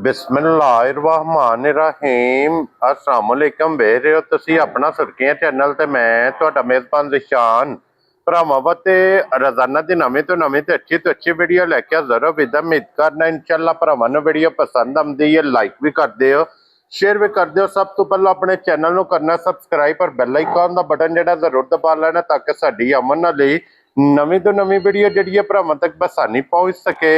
बिस्मिल्लाहिर्रहमानिर्रहीम अस्सलाम वालेकुम ਵੇਖ ਰਹੇ ਹੋ ਤੁਸੀਂ ਆਪਣਾ ਸੁਰਖੀਆਂ ਚੈਨਲ ਤੇ ਮੈਂ ਤੁਹਾਡਾ ਮੇਜ਼ਬਾਨ ਰਿਸ਼ਾਨ ਭਰਾਵਾਂ ਤੇ ਰੋਜ਼ਾਨਾ ਦੀ ਨਵੀਂ ਤੋਂ ਨਵੀਂ ਤੇ ਅੱਛੀ ਵੀਡੀਓ ਲੈ ਕੇ ਹਾਜ਼ਰ ਹਾਂ। ਉਮੀਦ ਕਰਨਾ ਇਨਸ਼ਾਅੱਲਾ ਭਰਾਵਾਂ ਨੂੰ ਵੀਡੀਓ ਪਸੰਦ ਆਉਂਦੀ ਹੈ, ਲਾਈਕ ਵੀ ਕਰਦੇ ਹੋ, शेयर भी कर दो। सब तो पहले अपने चैनल को करना सबसक्राइब और बैल आइकन का बटन जो जरूर दबा लेना ताकि साड़ी अमन वाली नवीं तो नवीं वीडियो जी भरावां तक आसानी पहुंच सके।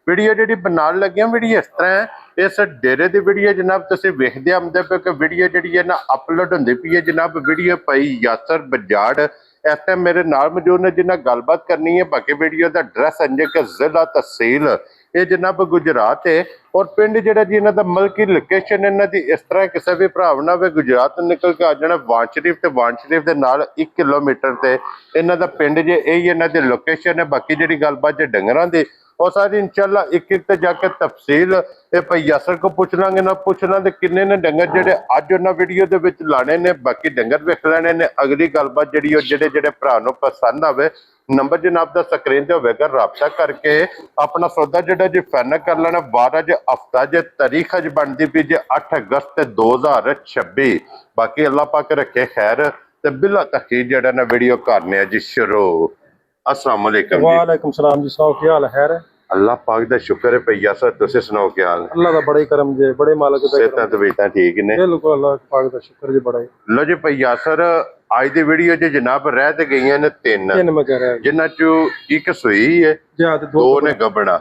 वीडियो जी बना लगे वीडियो इस तरह इस डेरे की वीडियो जनाब तुम वेखते आते पे कि वीडियो जी है ना अपलोड होंगी पई है जनाब। वीडियो पई यासर बजाड़ इस टाइम मेरे नाल मौजूद ने जिन्हें गलबात करनी है। बाकी वीडियो का एड्रैस अंजे कि जिला तहसील ये जनाब गुजरात है और पिंड जो जी इन्हों का मल्कि लोकेशन इन्हों की इस तरह किसी भी भरा ना वे गुजरात निकल के आ जाना वान शरीफ के वान शरीफ के नाल 1 किलोमीटर से इन्हों का पिंड जे यही इन्हों की लोकेशन है। बाकी जी गलबात जो डंगरां की और सारी इंशाल्लाह एक एक जाके तफसील ये भाई यासर को पूछ लांगे ना पूछना तो किन्ने ने डंगर जेडे अज उन्होंने वीडियो के विच लाने ने। बाकी डंगर वेख लेने ने। अगली गलबात जी जेडे जेडे भरा नूं पसंद आवे नंबर जनाब का स्क्रीन से होगा राबता करके अपना सौदा जो जी फाइनल कर लेना। 12 ज हफ्ता जे तारीख अज बनती पी जे 8 अगस्त 2026। बाकी अल्लाह पाक रखे खैर ते बिला तखीर जड़ा ना वीडियो करने जी शुरू। अस्सलाम वालेकुम। वालेकुम सलाम जी। सुनाओ क्या हाल है? अल्लाह पाक दा शुक्र है भैया सर तुसी सुनाओ क्या हाल? अल्लाह दा बड़ा ही करम जे बड़े मालिक दा सेहतां तबीयतां ठीक ने? बिल्कुल अल्लाह पाक दा शुक्र जी बड़ा ही। लो जी भैया सर आज दी वीडियो जी जनाब रह ते गई ने 3 जिन्हां चों एक सूई है दो ने गबड़ा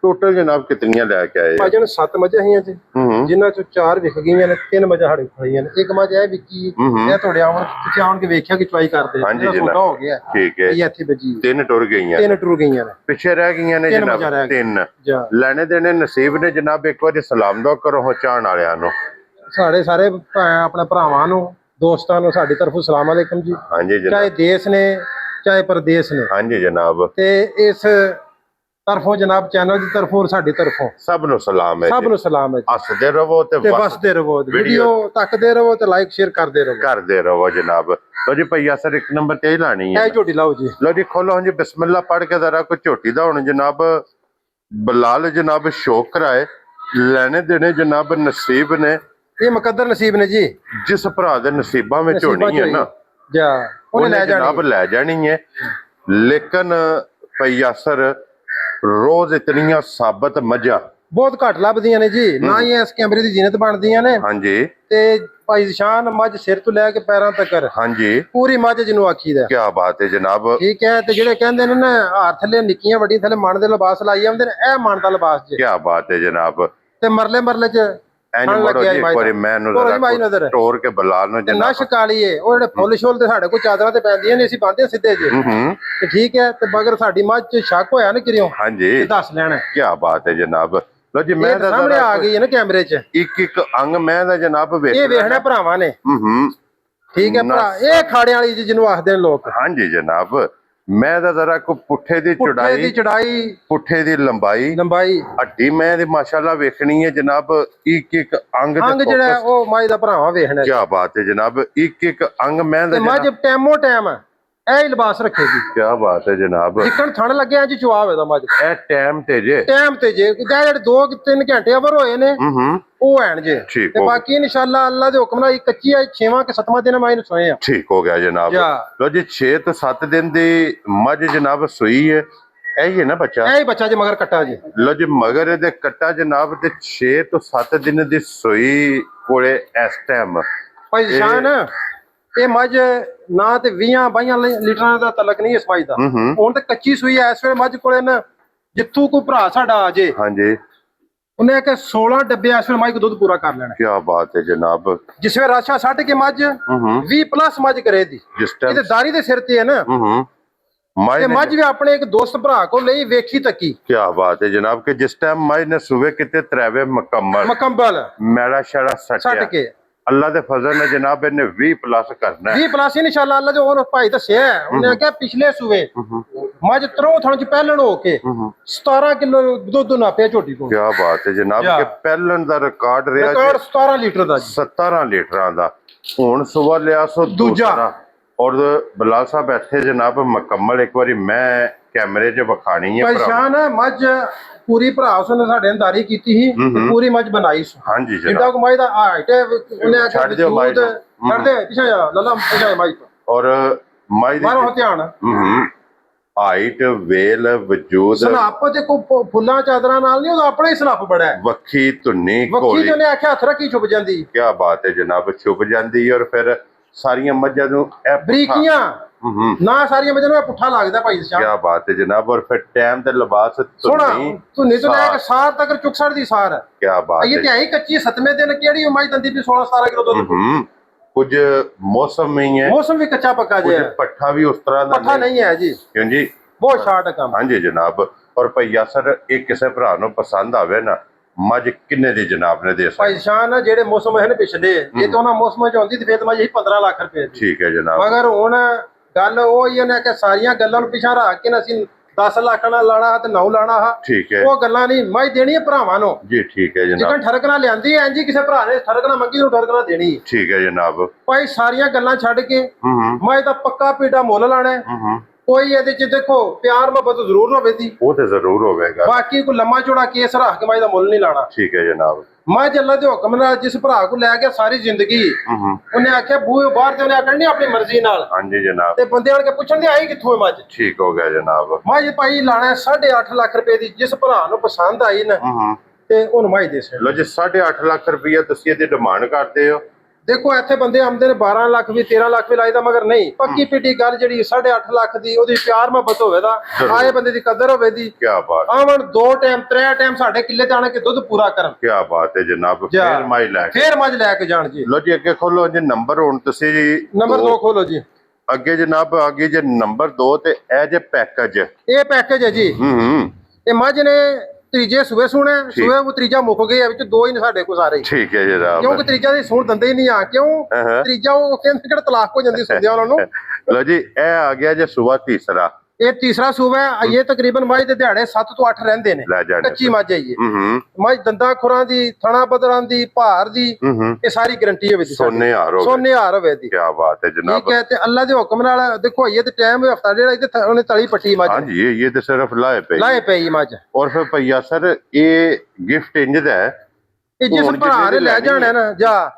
टोटल जनाब कितनियां लेके आए? भाजन 7 मझां हियां जी जिन्हां चों 4 विक गईयां ने 3 मझां हाड़े खड़ीयां ने। एक मझ है विकी ये थोड़े आवन तुसी आवन के वेख्या कि चवाई करदे हां जी जनाब हो गया ठीक है। ये इत्थे बजी 3 टुर गईयां 3 टुर गईयां ने पिछे रह गईयां ने जनाब 3 लेने देने नसीब ने जनाब। एक बार सलाम दो करो चाहण वालियां नु साडे सारे अपने भरावां नु दोस्तां नु साडी तरफों सलाम अलैकुम जी। हां जी जनाब चाहे देश ने चाहे प्रदेश ने। हां जी जनाब ते इस तरफों जनाब चैनल की तरफों और साडी तरफों सब नु सलाम है। सब नु सलाम है। हसदे रहो ते बसदे रहो वीडियो तकदे रहो ते लाइक शेयर करदे रहो जनाब। लो जी भैया सर एक नंबर ते ही लानी है झोटी लाओ जी। लो जी खोलो जी बिस्मिल्लाह पढ़ के जरा कुछ झोटी दा हुण जनाब बलाल जनाब शौक कराए लेने देने जनाब नसीब ने ये मुकद्दर नसीब ने जी। जिस भरा दे नसीबां विच होनी है ना जा उन्हें जनाब ले जानी है। लेकिन भैया सर रोज इतनियां साबत मझां बहुत घट लभदियां ने जी ना ही इस कैमरे की जीनत बनदियां ने। हां जी ते भाई शान मझ सिर तो लैके पैरां तक हां जी पूरी मझ जिन्नू आखीदा। क्या बात है जनाब ठीक है। ते जेड़े कहंदे ने ना हार थले निक्कियां वड्डियां थले मन दे लिबास लाई आंदे ने ए मन दा लिबास जी। क्या बात है जनाब ते मरले मरले च टोर के बलाल नु जनाब नश काली है ओ जेड़े फुल शोल ते साडे कोल चादरां ते पैंदियां ने असीं बांधे सिद्धे जे ते ठीक है। ते मगर साडी मझ च शक होया ना किरियो हां जी दस लेना। क्या बात है जनाब। लो जी मैं सामने आ गई है ना कैमरे च एक एक अंग मैं दा जनाब ये वेखना भरावां ने ठीक है भरा ये खाड़े वाली जी जिन्नू आखदे ने लोग। हां जी जनाब मैं दा जरा को पुठे दी चौड़ाई पुठे दी लंबाई हड्डी मैं दी माशाल्लाह वेखनी है जनाब। एक एक अंग जेड़ा ओ माई दा भरावां वेखना। क्या बात है जनाब एक एक अंग मैं दा मझ टाइमो टाइम ए लिबास रखेगी। क्या बात है जनाब जिकन थण लगे जी चुआव है मझ ए टाइम ते जे जेड़े 2-3 घंटे अवर होए ने ओ हैन जे ते बाकी इंशाल्लाह अल्लाह दे हुक्म नाल कच्ची है 6वां के 7वां दिन मैं सोए हैं। ठीक हो गया जनाब। लो जी 6 तो 7 दिन दी मझ जनाब सोई है यही है ना बच्चा यही बच्चा जी मगर कट्टा जी। लो जी मगर दे कट्टा जनाब ते 6 तो 7 दिन दी सोई कोले इस टाइम भाई शान ये मझ ना ते 20-22 लीटर दा तलक नहीं इस मझ दा हुण ते कच्ची सुई है इस वे मझ कोले ना जित्थू कोई भरा साडा आ जे हां जी उन्हें के 16 डब्बे इस वे मझ को दूध पूरा कर लेना। क्या बात है जनाब। जिस वे राशा सट के मझ 20+ मझ करे दी जिस टाइम ये दारी दे सिर ते है ना मझ भी अपने एक दोस्त भरा को लई वेखी तकी। क्या बात है जनाब के जिस टाइम मझ ने सुबह किते त्रैवे मुकम्मल मैला शड़ा सट के अल्लाह दे फजल ने जनाब इन्हें 20+ करना है 20+ इंशाल्लाह अल्लाह जो और भाई दस्या है उन्हें क्या पिछले सुबह मझ त्रों थण च पहलन होके 17 किलो दूध नापे झोटी को। क्या बात है जनाब के पहलन दा रिकॉर्ड रहा 17 लीटर दा 17 लीटरां दा हुण सुबह लिया सो दूजा और बलाल साहब इत्थे जनाब मुकम्मल एक बारी मैं कैमरे च विखानी है। परेशान है मझ ਪੂਰੀ ਭਰਾ ਉਸਨੇ ਸਾਡੇ ਅੰਦਾਰੀ ਕੀਤੀ ਸੀ ਪੂਰੀ ਮੱਝ ਬਣਾਈ ਸੀ। ਹਾਂਜੀ ਜਿੱਦਾਂ ਜਨਾਬ ਕੋ ਮੱਝ ਦਾ ਹਾਈਟ ਉਹਨੇ ਆਖਿਆ ਛੱਡ ਦਿਓ ਮੱਝ ਨੂੰ। ਛੱਡ ਦੇ ਪਿੱਛੇ ਜਾ ਲੱਲਾ ਪਿੱਛੇ ਜਾ ਮੱਝ ਤੋਂ ਔਰ ਮੱਝ ਦੀ ਮਾਰੋ ਧਿਆਨ ਹਾਈਟ ਵੇਲ ਵਜੂਦ ਸਨਾਪ ਤੇ ਕੋ ਫੁੱਲਾਂ ਚਾਦਰਾਂ ਨਾਲ ਨਹੀਂ, ਉਹਦਾ ਆਪਣਾ ਹੀ ਸਨਾਪ ਬੜਾ ਹੈ। ਵੱਖੀ ਧੁੰਨੀ ਵੱਖੀ ਕੋਲੀ ਜਿਹਨੇ ਆਖਿਆ ਹੱਥ ਰੱਖੀ ਛੁਪ ਜਾਂਦੀ। ਕੀ ਬਾਤ ਹੈ ਜਨਾਬ, ਛੁਪ ਜਾਂਦੀ। ਔਰ ਫਿਰ ਸਾਰੀਆਂ ਮੱਝਾਂ ਨੂੰ ਇਹ ਬਰੀਕੀਆਂ ਨਾ ਸਾਰੀਆਂ ਮੱਝਾਂ ਨੂੰ ਇਹ ਪੁੱਠਾ ਲੱਗਦਾ ਭਾਈ ਸਾਹਿਬ। ਕੀ ਬਾਤ ਹੈ ਜਨਾਬ। ਔਰ ਫਿਰ ਟਾਈਮ ਤੇ ਲਿਬਾਸ ਸੋਹਣਾ ਧੁੰਨੀ ਤੋਂ ਲੈ ਕੇ ਸਾਰ ਤੱਕ ਚੁਕਸੜ ਦੀ ਸਾਰ ਹੈ। ਕੀ ਬਾਤ ਹੈ। ਇਹ ਤੇ ਆਈ ਕੱਚੀ 7ਵੇਂ ਦਿਨ ਕਿਹੜੀ ਮੱਝ ਦੰਦੀ ਵੀ 16-17 ਕਿਲੋ ਦੁੱਧ। ਕੁਝ ਮੌਸਮ ਹੀ ਹੈ, ਮੌਸਮ ਵੀ ਕੱਚਾ ਪੱਕਾ ਜਿਹਾ ਹੈ, ਪੱਠਾ ਵੀ ਉਸ ਤਰ੍ਹਾਂ ਦਾ ਪੱਠਾ ਨਹੀਂ ਹੈ ਜੀ, ਕਿਉਂ ਜੀ ਬਹੁਤ ਸ਼ਾਰਟ ਕੰਮ। ਹਾਂਜੀ ਜਨਾਬ। ਔਰ ਭਈਆ ਸਰ ਇਹ ਕਿਸੇ ਭਰਾ ਨੂੰ ਪਸੰਦ ਆਵੇ ਨਾ, ਮੱਝ ਕਿੰਨੇ ਦੀ ਜਨਾਬ ਨੇ ਦੇ ਭਾਈ ਸ਼ਾਨ ਜਿਹੜੇ ਮੌਸਮ ਹੈ ਨੇ ਪਿਛਲੇ, ਇਹ ਤਾਂ ਉਹਨਾਂ ਮੌਸਮਾਂ ਚ ਆਉਂਦੀ ਤੇ ਫਿਰ ਮੱਝ 15 ਲੱਖ ਰੁਪਏ ਦੀ। ਠੀਕ ਹੈ ਜਨਾਬ। ਮਗਰ ਹੁਣ ਗੱਲ ਉਹ ਹੀ ਨੇ ਕਿ ਸਾਰੀਆਂ ਗੱਲਾਂ ਨੂੰ ਪਿਛਾ ਰੱਖ ਕੇ ਨਾ ਅਸੀਂ 10 ਲੱਖ ਨਾਲ ਲਾਣਾ ਤੇ 9 ਲਾਣਾ ਹਾ, ਠੀਕ ਹੈ ਉਹ ਗੱਲਾਂ ਨਹੀਂ। ਮੱਝ ਦੇਣੀ ਹੈ ਭਰਾਵਾਂ ਨੂੰ ਜੀ। ਠੀਕ ਹੈ ਜਨਾਬ। ਜਿਵੇਂ ਠਰਕਣਾ ਲਿਆਂਦੀ ਐ ਜੀ, ਕਿਸੇ ਭਰਾ ਨੇ ਠਰਕਣਾ ਮੰਗੀ ਨੂੰ ਠਰਕਣਾ ਦੇਣੀ। ਠੀਕ ਹੈ ਜਨਾਬ। ਭਾਈ ਸਾਰੀਆਂ ਗੱਲਾਂ ਛੱਡ ਕੇ ਮੱਝ ਦਾ ਪੱਕਾ ਪੀੜਾ ਮੁੱਲ ਲਾਣਾ ਹੈ। ਕੋਈ ਇਹਦੇ ਚ ਦੇਖੋ ਪਿਆਰ ਮੁਹੱਬਤ ਜ਼ਰੂਰ ਹੋਵੇ ਦੀ, ਉਹ ਤੇ ਜ਼ਰੂਰ ਹੋਵੇਗਾ। ਬਾਕੀ ਕੋਈ ਲੰਮਾ ਚੌੜਾ ਕੇਸ ਰੱਖ ਕੇ ਮੱਝ ਦਾ ਮੁੱਲ ਨਹੀਂ ਲਾਣਾ। ਠੀਕ ਹੈ ਜਨਾਬ। ਮੱਝ ਅੱਲਾ ਦੇ ਹੁਕਮ ਨਾਲ ਜਿਸ ਭਰਾ ਕੋ ਲੈ ਗਿਆ ਸਾਰੀ ਜ਼ਿੰਦਗੀ, ਉਹਨੇ ਆਖਿਆ ਬੂਹੇ ਬਾਹਰ ਤੇ ਉਹਨੇ ਆਖਣਾ ਨਹੀਂ ਆਪਣੀ ਮਰਜ਼ੀ ਨਾਲ। ਹਾਂਜੀ ਜਨਾਬ। ਤੇ ਬੰਦੇ ਆਣ ਕੇ ਪੁੱਛਣ ਦੇ ਆਈ ਕਿੱਥੋਂ ਹੈ ਮੱਝ। ਠੀਕ ਹੋ ਗਿਆ ਜਨਾਬ। ਮੱਝ ਭਾਈ ਲਾਣਾ 8.5 ਲੱਖ ਰੁਪਏ ਦੀ, ਜਿਸ ਭਰਾ ਨੂੰ ਪਸੰਦ ਆਈ ਨਾ ਤੇ ਉਹਨੂੰ ਮੱਝ ਦੇ ਸੇ। ਲੋ ਜੀ 8.5 ਲੱਖ ਰੁਪਇਆ ਤੁਸੀਂ ਇਹਦੀ ਡਿਮਾਂਡ ਕਰਦੇ ਹੋ। ਦੇਖੋ ਇੱਥੇ ਬੰਦੇ ਆਉਂਦੇ ਨੇ 12 ਲੱਖ ਵੀ 13 ਲੱਖ ਵੀ ਲਾਈਦਾ, ਮਗਰ ਨਹੀਂ ਪੱਕੀ ਪਿੱਟੀ ਗੱਲ ਜਿਹੜੀ 8.5 ਲੱਖ ਦੀ, ਉਹਦੀ ਪਿਆਰ ਮੁਹੱਬਤ ਹੋਵੇ ਦਾ, ਆਏ ਬੰਦੇ ਦੀ ਕਦਰ ਹੋਵੇ ਦੀ। ਕੀ ਬਾਤ। ਆਵਣ 2 ਟਾਈਮ 3 ਟਾਈਮ ਸਾਡੇ ਕਿੱਲੇ ਤੇ ਆਣ ਕੇ ਦੁੱਧ ਪੂਰਾ ਕਰਨ। ਕੀ ਬਾਤ ਹੈ ਜਨਾਬ। ਫੇਰ ਮੱਝ ਲੈ ਕੇ ਜਾਣ ਜੀ। ਲੋ ਜੀ ਅੱਗੇ ਖੋਲੋ ਜੀ ਨੰਬਰ। ਹੁਣ ਤੁਸੀਂ ਜੀ ਨੰਬਰ 2 ਖੋਲੋ ਜੀ। ਅੱਗੇ ਜਨਾਬ ਅੱਗੇ ਜੇ ਨੰਬਰ 2 ਤੇ ਇਹ ਜੇ ਪੈਕੇਜ, ਇਹ ਪੈਕੇਜ ਹੈ ਜੀ। ਇਹ ਮੱਝ ਨੇ ਤੀਜੇ ਸੂਏ ਸੁਣੇ, ਸੂਏ ਉਹ ਤੀਜਾ ਮੁੱਕ ਗਏ, ਵਿੱਚ 2 ਹੀ ਨੇ ਸਾਡੇ ਕੋਲ ਸਾਰੇ। ਠੀਕ ਹੈ ਜਨਾਬ। ਕਿਉਂਕਿ ਤੀਜਾ ਦੀ ਸੁਣ ਦਿੰਦੇ ਹੀ ਨਹੀਂ ਆ, ਕਿਉਂ ਤੀਜਾ ਉਹ ਕਹਿੰਦੇ ਕਿਹੜਾ ਤਲਾਕ ਹੋ ਜਾਂਦੀ ਸੁਣਦਿਆਂ ਉਹਨਾਂ ਨੂੰ। ਲੋ ਜੀ ਇਹ ਆ ਗਿਆ ਜੇ ਸੂਆ ਤੀਸਰਾ। ਇਹ ਤੀਸਰਾ ਸੂਬਾ ਹੈ। ਇਹ ਤਕਰੀਬਨ ਮੱਝ ਦੇ ਦਿਹਾੜੇ 7 ਤੋਂ 8 ਰਹਿੰਦੇ ਨੇ, ਕੱਚੀ ਮੱਝ ਹੈ ਇਹ। ਮੱਝ ਦੰਦਾਂ ਖੁਰਾਂ ਦੀ, ਥਣਾ ਬਦਰਾਂ ਦੀ, ਭਾਰ ਦੀ, ਇਹ ਸਾਰੀ ਗਾਰੰਟੀ ਹੋਵੇ। ਸੋਨੇ ਹਾਰ ਹੋਵੇ ਦੀ। ਕੀ ਬਾਤ ਹੈ ਜਨਾਬ। ਠੀਕ ਹੈ। ਤੇ ਅੱਲਾ ਦੇ ਹੁਕਮ ਨਾਲ ਦੇਖੋ ਇਹ ਤੇ ਟਾਈਮ ਹਫਤਾ ਜਿਹੜਾ ਇੱਥੇ ਉਹਨੇ ਤਲੀ ਪੱਟੀ ਮੱਝ। ਹਾਂਜੀ ਇਹ ਤੇ ਸਿਰਫ ਲਾਏ ਪਈ ਮੱਝ। ਔਰ ਫਿਰ ਭਈਆ ਸਰ ਇਹ ਗਿਫਟ ਇੰਜ ਦਾ ਹੈ, ਇਹ ਜਿਸ ਭਰਾ ਨੇ ਲੈ ਜਾਣਾ ਨਾ ਜਾ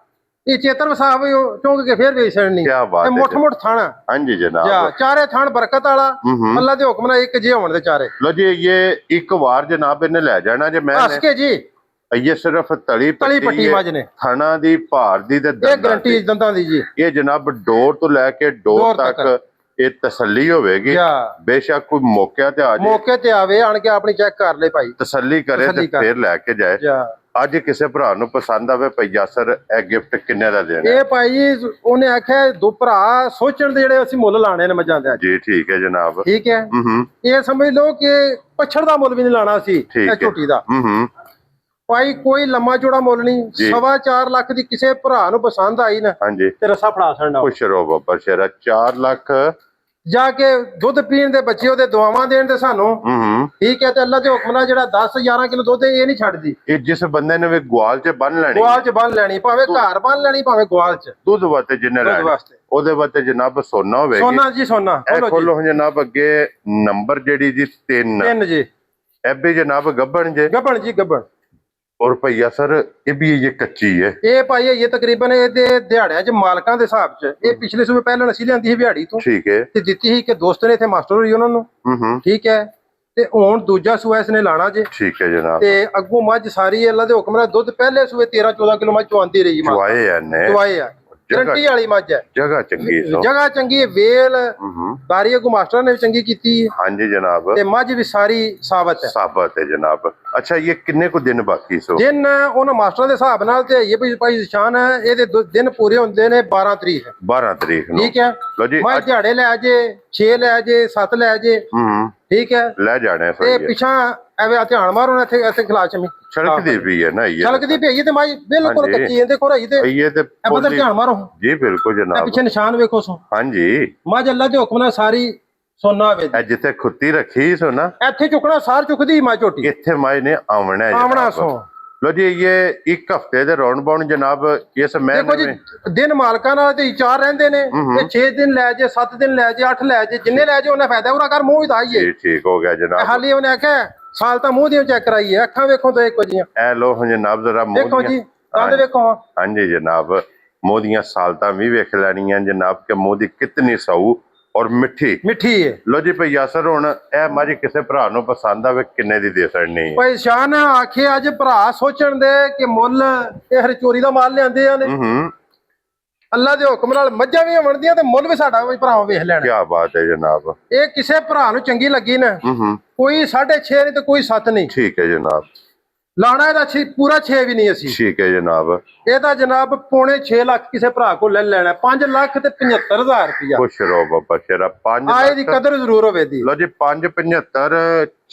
ਇਹ ਚੇਤਰ ਵਸਾਬ ਚੁੰਗ ਕੇ ਫੇਰ ਵੇਚ ਛੜਨੀ। ਕੀ ਬਾਤ ਹੈ। ਮੁੱਠ ਥਾਣਾ। ਹਾਂਜੀ ਜਨਾਬ। ਜਾ ਚਾਰੇ ਥਾਣ ਬਰਕਤ ਵਾਲਾ, ਅੱਲਾ ਦੇ ਹੁਕਮ ਨਾਲ ਇੱਕ ਜੇ ਹੋਣ ਦੇ ਚਾਰੇ। ਲੋ ਜੀ ਇਹ ਇੱਕ ਵਾਰ ਜਨਾਬ ਇਹਨੇ ਲੈ ਜਾਣਾ ਜੇ। ਮੈਂ ਹੱਸ ਕੇ ਜੀ ਇਹ ਸਿਰਫ ਤਲੀ ਪੱਟੀ ਮੱਝ ਨੇ, ਥਣਾ ਦੀ, ਭਾਰ ਦੀ ਤੇ ਇਹ ਗਾਰੰਟੀ ਦੰਦਾਂ ਦੀ ਜੀ। ਇਹ ਜਨਾਬ ਡੋਰ ਤੋਂ ਲੈ ਕੇ ਡੋਰ ਤੱਕ ਇਹ ਤਸੱਲੀ ਹੋਵੇਗੀ। ਬੇਸ਼ੱਕ ਕੋਈ ਮੌਕੇ ਤੇ ਆਵੇ ਆਣ ਕੇ ਆਪਣੀ ਚੈੱਕ ਕਰ ਲੈ ਭਾਈ, ਤਸੱਲੀ ਕਰੇ ਤੇ ਫਿਰ ਲੈ ਕੇ ਜਾਏ। ਅੱਜ ਕਿਸੇ ਭਰਾ ਨੂੰ ਪਸੰਦ ਆਵੇ ਭਈਆ ਸਰ ਇਹ ਗਿਫਟ ਕਿੰਨੇ ਦਾ ਦੇਣਾ? ਇਹ ਭਾਈ ਉਹਨੇ ਆਖਿਆ ਦੋ ਭਰਾ ਸੋਚਣ ਦੇ ਜਿਹੜੇ ਅਸੀਂ ਮੁੱਲ ਲਾਣੇ ਨੇ ਮੱਝਾਂ ਦੇ। ਜੀ ਠੀਕ ਹੈ ਜਨਾਬ। ਠੀਕ ਹੈ। ਇਹ ਸਮਝ ਲਓ ਕਿ ਪਛੜ ਦਾ ਮੁੱਲ ਵੀ ਨਹੀਂ ਲਾਣਾ ਸੀ ਇਹ ਝੋਟੀ ਦਾ। ਭਾਈ ਕੋਈ ਲੰਮਾ ਚੌੜਾ ਮੁੱਲ ਨਹੀਂ। 4.25 ਲੱਖ ਦੀ ਕਿਸੇ ਭਰਾ ਨੂੰ ਪਸੰਦ ਆਈ ਨਾ ਤੇ ਰਸਾ ਫੜਾ ਛੱਡਣਾ। ਖੁਸ਼ ਰਹੋ ਬਾਬਾ ਸ਼ੇਰਾ। 4 ਲੱਖ ਜਾ ਕੇ ਦੁੱਧ ਪੀਣ ਦੇ ਬੱਚੇ ਉਹਦੇ ਦੁਆਵਾਂ ਦੇਣ ਦੇ ਸਾਨੂੰ। ਠੀਕ ਹੈ। ਤੇ ਅੱਲਾ ਦੇ ਹੁਕਮ ਨਾਲ ਜਿਹੜਾ 10-11 ਕਿਲੋ ਦੁੱਧ ਇਹ ਨਹੀਂ ਛੱਡਦੀ। ਇਹ ਜਿਸ ਬੰਦੇ ਨੇ ਵੀ ਗਵਾਲ ਚ ਬੰਨ ਲੈਣੀ, ਭਾਵੇਂ ਘਰ ਬੰਨ ਲੈਣੀ, ਭਾਵੇਂ ਗਵਾਲ ਚ ਦੁੱਧ ਵਾਸਤੇ ਜਿੰਨੇ ਲੈਣੇ ਉਹਦੇ ਵਾਸਤੇ ਜਨਾਬ ਸੋਨਾ ਹੋਵੇਗੀ। ਸੋਨਾ ਜੀ ਸੋਨਾ। ਖੋਲੋ ਜਨਾਬ ਅੱਗੇ ਨੰਬਰ ਜਿਹੜੀ ਜੀ 3 ਜੀ। ਇਹ ਵੀ ਜਨਾਬ ਗੱਬਣ ਜੀ ਗੱਬਣ। और भैया सर ये भी ये कच्ची है। ये भाई ये तकरीबन दिहाड़ियां च मालकां दे हिसाब च ये पिछले सूबे पहले नसी लियांदी सी बिहाड़ी तो। ठीक है। ते दित्ती सी कि दोस्त ने इत्थे मास्टर होई उन्हां नूं। ठीक है। ते हुण दूजा सूआ इसने लाना जे। ठीक है जनाब। ते अग्गों मझ सारी अल्लाह दे हुक्म नाल दुध पहले सूबे 13-14 किलो मझ चवांदी रही। चवाए है ਗਰੰਟੀ ਵਾਲੀ ਮੱਝ ਹੈ। ਜਗ੍ਹਾ ਚੰਗੀ ਵੇਲ ਬਾਰੀ ਅਗੂ ਮਾਸਟਰ ਨੇ ਵੀ ਚੰਗੀ ਕੀਤੀ ਹੈ। ਹਾਂਜੀ ਜਨਾਬ। ਤੇ ਮੱਝ ਵੀ ਸਾਰੀ ਸਾਬਤ ਹੈ ਜਨਾਬ। ਅੱਛਾ ਇਹ ਕਿੰਨੇ ਕੁ ਦਿਨ ਬਾਕੀ ਸੋ? ਦਿਨ ਉਹਨਾਂ ਮਾਸਟਰਾਂ ਦੇ ਹਿਸਾਬ ਨਾਲ ਤੇ ਇਹ ਵੀ ਭਾਈ ਨਿਸ਼ਾਨ ਹੈ ਇਹਦੇ ਦਿਨ ਪੂਰੇ ਹੁੰਦੇ ਨੇ 12 ਤਰੀਕ ਨੂੰ। ਠੀਕ ਹੈ। ਲੋ ਜੀ ਮੱਝ ਦਿਹਾੜੇ ਲੈ ਜੇ 6 ਲੈ ਜੇ 7 ਲੈ ਜੇ। ਠੀਕ ਹੈ। ਲੈ ਜਾਣੇ ਤੇ ਪਿਛਾਂ ਐਵੇਂ ਧਿਆਨ ਮਾਰੋ ਨਾ ਇੱਥੇ ਖਿਲਾਚ ਮੀ ਛਲਕਦੀ ਪਈ ਹੈ ਨਾ। ਇਹ ਛਲਕਦੀ ਪਈ ਤੇ ਮੱਝ ਬਿਲਕੁਲ ਕੱਚੀ ਇਹਦੇ ਕੋਲ ਰਹੀ ਤੇ ਇਹ ਤੇ ਬਦਲ ਧਿਆਨ ਮਾਰੋ ਜੀ। ਬਿਲਕੁਲ ਜਨਾਬ। ਪਿੱਛੇ ਨਿਸ਼ਾਨ ਵੇਖੋ ਸੋ। ਹਾਂਜੀ ਮੱਝ ਅੱਲਾ ਦੇ ਹੁਕਮ ਨਾਲ ਸਾਰੀ ਸੋਨਾ ਵੇ। ਜਿੱਥੇ ਖੁੱਤੀ ਰੱਖੀ ਸੋਨਾ ਇੱਥੇ ਚੁੱਕਣਾ ਸਾਰ ਚੁੱਕਦੀ ਮੱਝ ਝੋਟੀ। ਇੱਥੇ ਮੱਝ ਨੇ ਆਵਣਾ ਸੋ। ਲੋ ਜੀ ਇਹ ਇੱਕ ਹਫਤੇ ਦੇ ਰੌਣ ਬਾਉਣ ਜਨਾਬ। ਇਸ ਮਹੀਨੇ ਦਿਨ ਮਾਲਕਾਂ ਨਾਲ ਤੇ 4 ਰਹਿੰਦੇ ਨੇ। 6 ਦਿਨ ਲੈ ਜੇ 7 ਦਿਨ ਲੈ ਜੇ 8 ਲੈ ਜੇ ਜਿੰਨੇ ਲੈ ਜੇ ਉਹਨਾਂ ਫਾਇਦਾ। ਉਹਨਾਂ ਕਰ ਮੂੰਹ ਹੀ ਦਾਈਏ। ਠੀਕ ਹੋ ਗਿਆ ਜਨਾਬ। ਹਾਲੀ ਉਹਨੇ ਆਖਿਆ ਸਾਲ ਤਾਂ ਮੂੰਹ ਦੀਆਂ ਚੈੱਕ ਕਰਾਈਏ, ਅੱਖਾਂ ਵੇਖੋ ਤਾਂ ਇੱਕੋ ਜੀਆਂ। ਐ ਲੋ ਜਨਾਬ ਜ਼ਰਾ ਮੂੰਹ ਦੇਖੋ ਜੀ ਦੰਦ ਵੇਖੋ। ਹਾਂਜੀ ਜਨਾਬ, ਮੂੰਹ ਦੀਆਂ ਸਾਲਤਾਂ ਵੀ ਵੇਖ ਲੈਣੀਆਂ ਜਨਾਬ ਕਿ ਮੂੰਹ ਦੀ ਕਿਤਨੀ ਸਊ ਔਰ ਮਿੱਠੀ ਹੈ। ਲੋ ਜੀ ਭਈ ਯਾਸਰ, ਹੁਣ ਇਹ ਮੱਝ ਕਿਸੇ ਭਰਾ ਨੂੰ ਪਸੰਦ ਆਵੇ ਕਿੰਨੇ ਦੀ ਦੇ ਸਕਣੀ ਹੈ? ਭਾਈ ਸ਼ਾਨ ਆਖੇ ਅੱਜ ਭਰਾ ਸੋਚਣ ਦੇ ਕਿ ਮੁੱਲ ਇਹ ਹਰ ਚੋਰੀ ਦਾ ਮਾਲ ਲਿਆਂਦੇ ਆ ਨੇ। ਅੱਲਾ ਦੇ ਹੁਕਮ ਨਾਲ ਮੱਝਾਂ ਵੀ ਬਣਦੀਆਂ ਤੇ ਮੁੱਲ ਵੀ ਸਾਡਾ ਵੀ ਭਰਾ ਵੇਖ ਲੈਣਾ। ਕੀ ਬਾਤ ਹੈ ਜਨਾਬ। ਇਹ ਕਿਸੇ ਭਰਾ ਨੂੰ ਚੰਗੀ ਲੱਗੀ ਨਾ, ਕੋਈ 6.5 ਨਹੀਂ ਤੇ ਕੋਈ 7 ਨਹੀਂ। ਠੀਕ ਹੈ ਜਨਾਬ। ਲਾਣਾ ਇਹਦਾ ਪੂਰਾ 6 ਵੀ ਨਹੀਂ ਅਸੀਂ। ਠੀਕ ਹੈ ਜਨਾਬ। ਇਹਦਾ ਜਨਾਬ ਪੌਣੇ 6 ਲੱਖ ਕਿਸੇ ਭਰਾ ਕੋਲ ਲੈ ਲੈਣਾ। 5 ਲੱਖ ਤੇ 75,000 ਰੁਪਇਆ। ਖੁਸ਼ ਰਹੋ ਬਾਬਾ ਸ਼ੇਰਾ। 5 ਆਏ ਦੀ ਕਦਰ ਜ਼ਰੂਰ ਹੋਵੇ ਦੀ। ਲੋ ਜੀ 575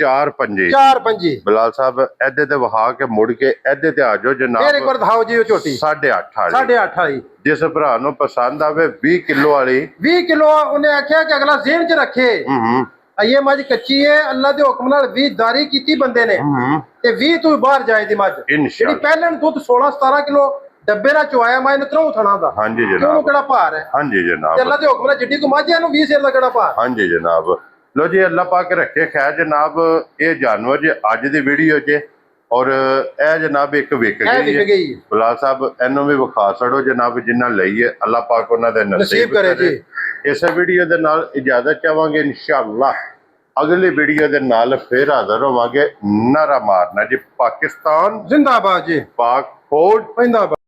4 5 ਬਲਾਲ ਸਾਹਿਬ ਇਹਦੇ ਤੇ ਵਹਾ ਕੇ ਮੁੜ ਕੇ ਇਹਦੇ ਤੇ ਆ ਜਾਓ ਜਨਾਬ। ਫੇਰ ਇੱਕ ਵਾਰ ਦਿਖਾਓ ਜੀ ਉਹ ਝੋਟੀ 8.5 ਵਾਲੀ। ਜਿਸ ਭਰਾ ਨੂੰ ਪਸੰਦ ਆਵੇ 20 ਕਿਲੋ ਵਾਲੀ। 20 ਕਿਲੋ ਉਹਨੇ ਆਖਿਆ ਕਿ ਅਗਲਾ ਜ਼ਿਹਨ ਚ ਰੱਖੇ ਇਹ ਮੱਝ ਕੱਚੀ ਹੈ, ਅੱਲਾ ਦੇ ਹੁਕਮ ਨਾਲ 20 ਦਾਰੀ ਕੀਤੀ ਬੰਦੇ ਨੇ ਤੇ 20 ਤੋਂ ਬਾਹਰ ਜਾਏ ਦੀ ਮੱਝ। ਜਿਹੜੀ ਪਹਿਲਾਂ ਦੁੱਧ 16-17 ਕਿਲੋ ਡੱਬੇ ਨਾਲ ਚੁਆਇਆ ਮੈਂ ਇਹਨੂੰ ਤਰੋਂ ਥਣਾ ਦਾ। ਹਾਂਜੀ ਜਨਾਬ। ਉਹਨੂੰ ਕਿਹੜਾ ਭਾਰ ਹੈ? ਹਾਂਜੀ ਜਨਾਬ। ਤੇ ਅੱਲਾ ਦੇ ਹੁਕਮ ਨਾਲ ਜਿੱਡੀ ਕੋ ਮੱਝ ਹੈ ਇਹਨੂੰ 20 ਸਿਰ ਦਾ ਕਿਹੜਾ ਭਾਰ? ਹਾਂਜੀ ਜਨਾਬ। ਲੋ ਜੀ ਅੱਲਾ ਪਾਕ ਰੱਖੇ ਖੈਰ ਜਨਾਬ। ਇਹ ਜਾਨਵਰ ਜੇ ਅੱਜ ਦੀ ਵੀਡੀਓ 'ਚ ਔਰ ਇਹ ਜਨਾਬ ਇੱਕ ਵਿਕ ਗਈ। ਬਲਾਲ ਸਾਹਿਬ ਇਹਨੂੰ ਵੀ ਵਿਖਾ ਛੜੋ ਜਨਾਬ, ਜਿੰਨਾ ਲਈਏ ਅੱਲਾ ਪਾਕ ਉਹਨਾਂ ਦੇ ਨਸੀਬ ਕਰੇ ਜੀ। ਇਸ ਵੀਡੀਓ ਦੇ ਨਾਲ ਇਜਾਜ਼ਤ ਚਾਹਾਂਗੇ, ਇਨਸ਼ਾਅੱਲਾ ਅਗਲੀ ਵੀਡੀਓ ਦੇ ਨਾਲ ਫਿਰ ਹਾਜ਼ਰ ਹੋਵਾਂਗੇ। ਨਾਰਾ ਮਾਰਨਾ ਜੀ ਪਾਕਿਸਤਾਨ ਜ਼ਿੰਦਾਬਾਦ ਜੀ, ਪਾਕ ਫੌਜ ਜ਼ਿੰਦਾਬਾਦ।